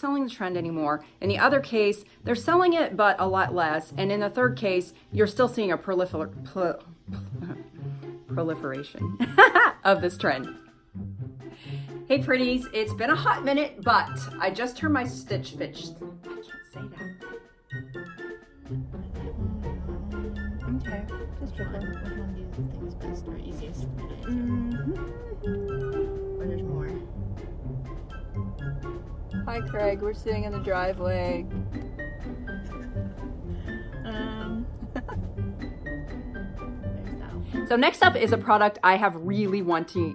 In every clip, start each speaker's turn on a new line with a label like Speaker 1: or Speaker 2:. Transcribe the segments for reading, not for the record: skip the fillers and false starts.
Speaker 1: selling the trend anymore. In the other case, they're selling it, but a lot less. And in the third case, you're still seeing a proliferation of this trend. Hey pretties, it's been a hot minute, but I just turned my Stitch Fix. I can't say that. Okay, just tripping.
Speaker 2: Which one do you think is best or easiest for me to answer? Or there's more?
Speaker 1: Hi Craig, we're sitting in the driveway.
Speaker 2: There's that one.
Speaker 1: So next up is a product I have really wanted.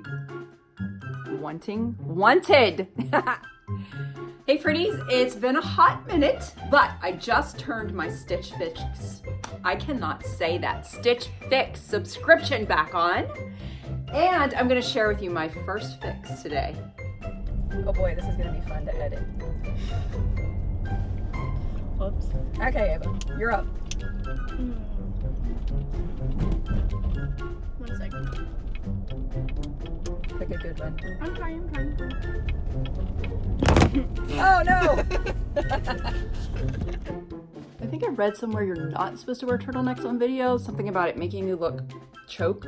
Speaker 1: Hey pretties, it's been a hot minute, but I just turned my Stitch Fix, I cannot say that, Stitch Fix subscription back on. And I'm gonna share with you my first fix today. Oh boy, this is gonna be fun to edit.
Speaker 2: Whoops.
Speaker 1: Okay, Ava, you're up.
Speaker 2: 1 second.
Speaker 1: Pick a good one.
Speaker 2: I'm trying.
Speaker 1: Oh no! I think I read somewhere you're not supposed to wear turtlenecks on video. Something about it making you look choke.